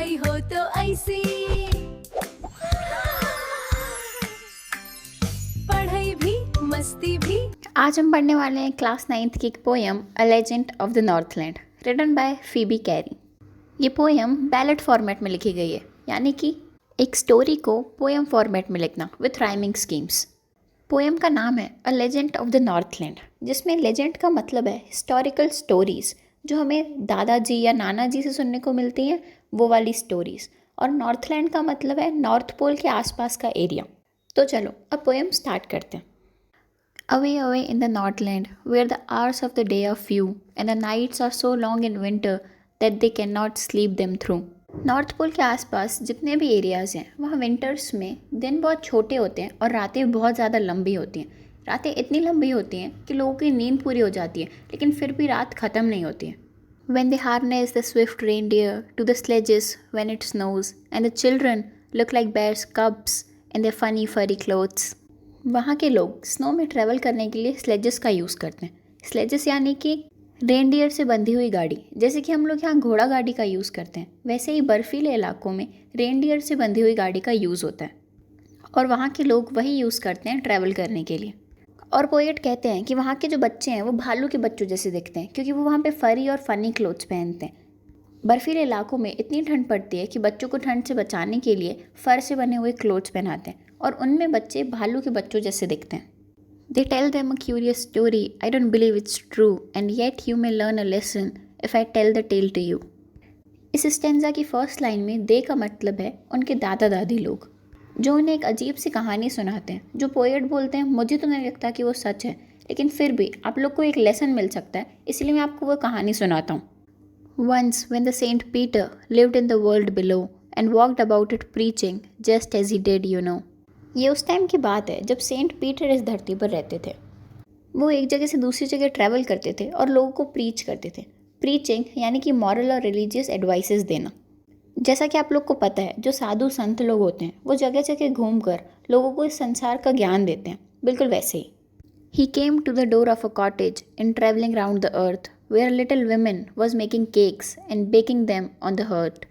पढ़ाई हो तो ऐसी, पढ़ाई भी मस्ती भी। आज हम पढ़ने वाले हैं क्लास 9th की एक poem a legend of the northland, written by Phoebe Cary. ये पोएम बैलेट फॉर्मेट में लिखी गई है, यानी कि एक स्टोरी को पोएम फॉर्मेट में लिखना विथ राइमिंग स्कीम्स। पोएम का नाम है अ लेजेंड ऑफ द नॉर्थलैंड, जिसमें लेजेंड का मतलब है हिस्टोरिकल स्टोरीज़ जो हमें दादाजी या नाना जी से सुनने को मिलती हैं, वो वाली स्टोरीज़। और नॉर्थलैंड का मतलब है नॉर्थ पोल के आसपास का एरिया। तो चलो अब पोएम स्टार्ट करते हैं। Away, away in the Northland, where the hours of the day are few, and the nights are so long in winter that they cannot sleep them through. North Pole के आसपास जितने भी areas हैं वहाँ winters में दिन बहुत छोटे होते हैं और रातें बहुत ज़्यादा लंबी होती हैं। रातें इतनी लंबी होती हैं कि लोगों की नींद पूरी हो जाती है, लेकिन फिर भी रात ख़त्म नहीं होती है। When they harness the swift reindeer to the sledges when it snows, and the children look like bears' cubs in their funny furry clothes. वहाँ के लोग स्नो में ट्रैवल करने के लिए स्लेजेस का यूज़ करते हैं। स्लेजेस यानी कि रेनडियर से बंधी हुई गाड़ी, जैसे कि हम लोग यहाँ घोड़ा गाड़ी का यूज़ करते हैं, वैसे ही बर्फीले इलाकों में रेनडियर से बंधी हुई गाड़ी का यूज़ होता है और वहाँ के लोग वही यूज़ करते हैं ट्रैवल करने के लिए। और पोएट कहते हैं कि वहाँ के जो बच्चे हैं वो भालू के बच्चों जैसे दिखते हैं, क्योंकि वो वहाँ पे फरी और फनी क्लोथ्स पहनते हैं। बर्फीले इलाकों में इतनी ठंड पड़ती है कि बच्चों को ठंड से बचाने के लिए फर से बने हुए क्लोथ्स पहनाते हैं और उनमें बच्चे भालू के बच्चों जैसे दिखते हैं। They tell them a curious story, I don't believe it's true, and yet you may learn a lesson if I tell the tale to you. इस स्टेंजा की फर्स्ट लाइन में दे का मतलब है उनके दादा दादी लोग, जो उन्हें एक अजीब सी कहानी सुनाते हैं। जो पोएट बोलते हैं मुझे तो नहीं लगता कि वो सच है, लेकिन फिर भी आप लोग को एक लेसन मिल सकता है, इसलिए मैं आपको वो कहानी सुनाता हूँ। Once, when the Saint Peter lived in the world below and walked about it preaching, just as he did, you know. ये उस टाइम की बात है जब सेंट पीटर इस धरती पर रहते थे। वो एक जगह से दूसरी जगह ट्रैवल करते थे और लोगों को प्रीच करते थे। प्रीचिंग यानी कि मॉरल और रिलीजियस एडवाइसेस देना। जैसा कि आप लोग को पता है, जो साधु संत लोग होते हैं वो जगह जगह घूमकर लोगों को इस संसार का ज्ञान देते हैं, बिल्कुल वैसे ही। He came to the door of a cottage in traveling round the earth, where a little woman was making cakes and baking them on the hearth.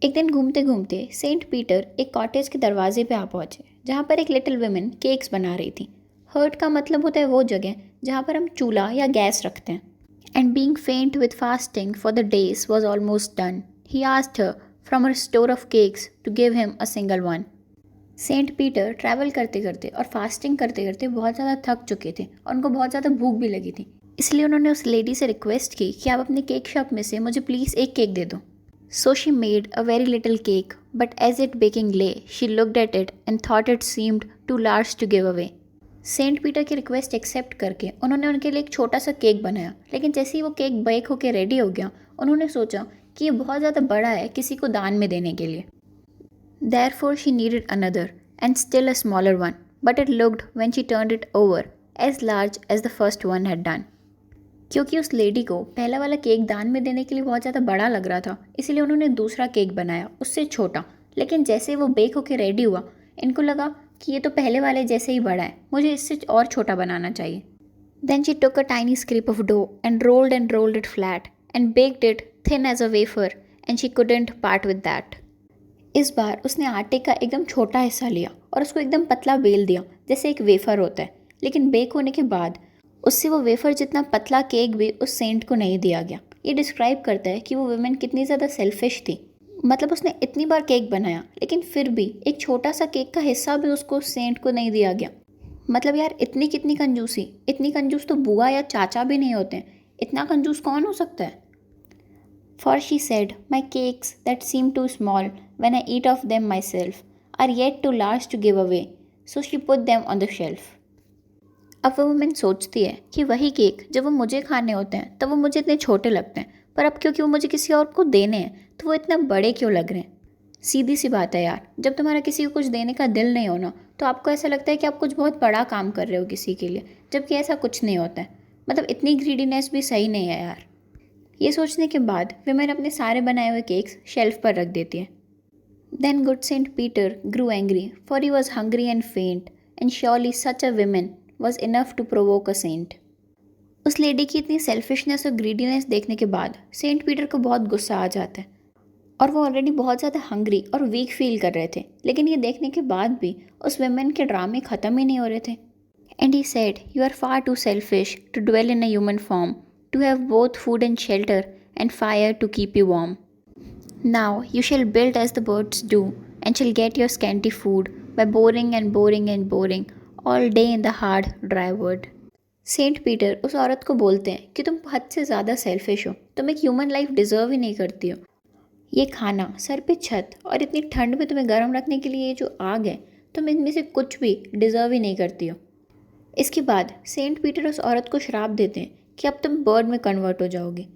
एक दिन घूमते घूमते सेंट पीटर एक कॉटेज के दरवाजे पे आ पहुँचे, जहाँ पर एक लिटिल वुमेन केक्स बना रही थी। हर्ट का मतलब होता है वो जगह जहाँ पर हम चूल्हा या गैस रखते हैं। And being faint with fasting for the days was almost done, he asked her from her store of cakes to give him a single one. Saint Peter travel करते करते और फास्टिंग करते करते बहुत ज़्यादा थक चुके थे और उनको बहुत ज़्यादा भूख भी लगी थी, इसलिए उन्होंने उस लेडी से रिक्वेस्ट की कि आप अपनी केक शॉप में से मुझे प्लीज़ एक केक दे दो। So she made a very little cake, but as it baking lay she looked at it and thought it seemed too large to give away. Saint Peter की request accept करके उन्होंने उनके लिए एक छोटा सा केक बनाया, लेकिन जैसे ही वो केक बेक होकर रेडी हो गया, उन्होंने सोचा कि ये बहुत ज़्यादा बड़ा है किसी को दान में देने के लिए। Therefore she needed another, and still a smaller one, but it looked, when she turned it over, as large as the first one had done. क्योंकि उस लेडी को पहला वाला केक दान में देने के लिए बहुत ज़्यादा बड़ा लग रहा था, इसलिए उन्होंने दूसरा केक बनाया उससे छोटा। लेकिन जैसे वो बेक होके रेडी हुआ, इनको लगा कि ये तो पहले वाले जैसे ही बड़ा है, मुझे इससे और छोटा बनाना चाहिए। Then she took a tiny scrap of dough and rolled it flat and baked it thin as a wafer, and she couldn't part with that. इस बार उसने आटे का एकदम छोटा हिस्सा लिया और उसको एकदम पतला बेल दिया, जैसे एक वेफर होता है, लेकिन बेक होने के बाद उससे वो वेफर जितना पतला केक भी उस सेंट को नहीं दिया गया। ये डिस्क्राइब करता है कि वो वुमेन कितनी ज़्यादा सेल्फिश थी। मतलब उसने इतनी बार केक बनाया, लेकिन फिर भी एक छोटा सा केक का हिस्सा भी उसको सेंट को नहीं दिया गया। मतलब यार इतनी कितनी कंजूसी। इतनी कंजूस तो बुआ या चाचा भी नहीं होते हैं, इतना कंजूस कौन हो सकता है। For she said, my cakes that seem too small when I eat of them myself are yet too large to give away, so she put them on the shelf. अब वो वुमेन सोचती है कि वही केक जब वो मुझे खाने होते हैं तब वो मुझे इतने छोटे लगते हैं, पर अब क्योंकि वो मुझे किसी और को देने हैं तो वो इतना बड़े क्यों लग रहे हैं। सीधी सी बात है यार, जब तुम्हारा किसी को कुछ देने का दिल नहीं होना तो आपको ऐसा लगता है कि आप कुछ बहुत बड़ा काम कर रहे हो किसी के लिए, जबकि ऐसा कुछ नहीं होता है। मतलब इतनी ग्रीडीनेस भी सही नहीं है यार। ये सोचने के बाद विमेन अपने सारे बनाए हुए केक्स शेल्फ पर रख देती है। Then good saint Peter grew angry, for he was hungry and faint, and surely such a women was enough to provoke a saint. उस लेडी की इतनी सेल्फिशनेस और ग्रीडीनेस देखने के बाद सेंट पीटर को बहुत गुस्सा आ जाता है और वो ऑलरेडी बहुत ज़्यादा हंग्री और वीक फील कर रहे थे, लेकिन ये देखने के बाद भी उस विमेन के ड्रामे ख़त्म ही नहीं हो रहे थे। And he said, you are far too selfish to dwell in a human form, to have both food and shelter and fire to keep you warm. Now you shall build as the birds do, and shall get your scanty food by boring and boring and boring all day in the hard dry wood. Saint Peter उस औरत को बोलते हैं कि तुम हद से ज़्यादा सेल्फिश हो, तुम एक ह्यूमन लाइफ डिज़र्व ही नहीं करती हो। ये खाना, सर पे छत और इतनी ठंड में तुम्हें गर्म रखने के लिए ये जो आग है, तुम इनमें से कुछ भी डिज़र्व ही नहीं करती हो। इसके बाद सेंट पीटर उस औरत को श्राप देते हैं कि अब तुम बर्ड में कन्वर्ट हो जाओगे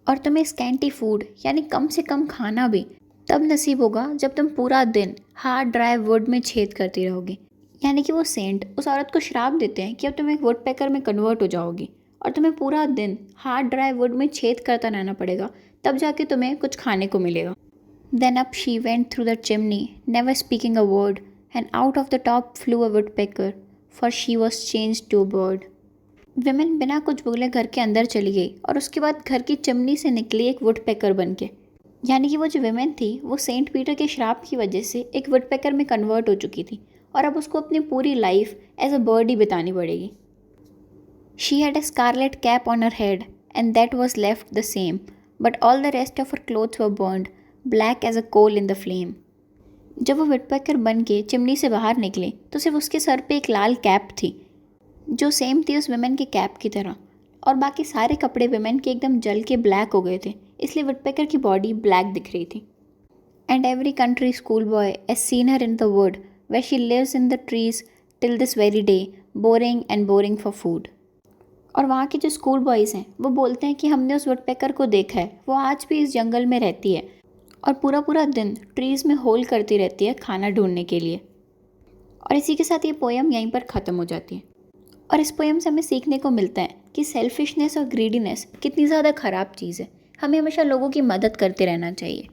और तुम्हें स्कैंटी फूड यानी कम से कम खाना भी तब नसीब होगा जब तुम पूरा दिन हार्ड ड्राई वुड में छेद करती रहोगी। यानी कि वो सेंट उस औरत को श्राप देते हैं कि अब तुम एक वुड पैकर में कन्वर्ट हो जाओगी और तुम्हें पूरा दिन हार्ड ड्राई वुड में छेद करता रहना पड़ेगा, तब जाके तुम्हें कुछ खाने को मिलेगा। Then up she went through the chimney, never speaking a word, and out of the top flue a woodpecker, for she was change to bird. Women बिना कुछ बोले घर के अंदर चली गई और उसके बाद घर की चिमनी से निकली एक वुड पैकर बन के। यानी कि वो जो विमेन थी वो सेंट पीटर के श्राप की वजह से एक वुड पैकर में कन्वर्ट हो चुकी थी और अब उसको अपनी पूरी लाइफ एज अ बर्ड ही बितानी पड़ेगी। She had a scarlet cap on her head and that was left the same, but all the rest of her clothes were burned black as a coal in the flame. जब वो would पैकर बन के chimney से बाहर निकले तो सिर्फ उसके सर पे एक लाल कैप थी जो सेम थी उस विमेन के कैप की तरह, और बाकी सारे कपड़े विमेन के एकदम जल के ब्लैक हो गए थे, इसलिए वुडपेकर की बॉडी ब्लैक दिख रही थी। And every country school boy has seen her in the wood where she lives in the trees till this very day, boring and boring for food. और वहाँ के जो स्कूल बॉयज़ हैं वो बोलते हैं कि हमने उस वुडपेकर को देखा है, वो आज भी इस जंगल में रहती है और पूरा पूरा दिन ट्रीज़ में होल करती रहती है खाना ढूंढने के लिए। और इसी के साथ ये पोएम यहीं पर ख़त्म हो जाती है। और इस पोएम से हमें सीखने को मिलता है कि सेल्फिशनेस और ग्रीडीनेस कितनी ज़्यादा ख़राब चीज़ है। हमें हमेशा लोगों की मदद करते रहना चाहिए।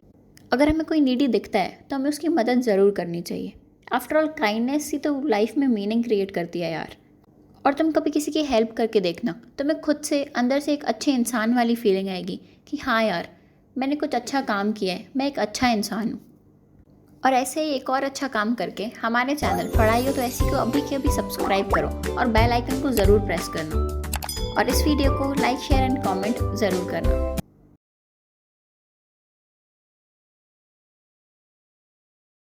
अगर हमें कोई नीडी दिखता है तो हमें उसकी मदद ज़रूर करनी चाहिए। आफ्टर ऑल काइंडनेस ही तो लाइफ में मीनिंग क्रिएट करती है यार। और तुम कभी किसी की हेल्प करके देखना, तुम्हें खुद से अंदर से एक अच्छे इंसान वाली फीलिंग आएगी कि हाँ यार, मैंने कुछ अच्छा काम किया है, मैं एक अच्छा इंसान हूँ। और ऐसे ही एक और अच्छा काम करके हमारे चैनल पढ़ाई हो तो ऐसी को अभी के अभी सब्सक्राइब करो और बेल आइकन को ज़रूर प्रेस करना और इस वीडियो को लाइक, शेयर एंड कमेंट ज़रूर करना।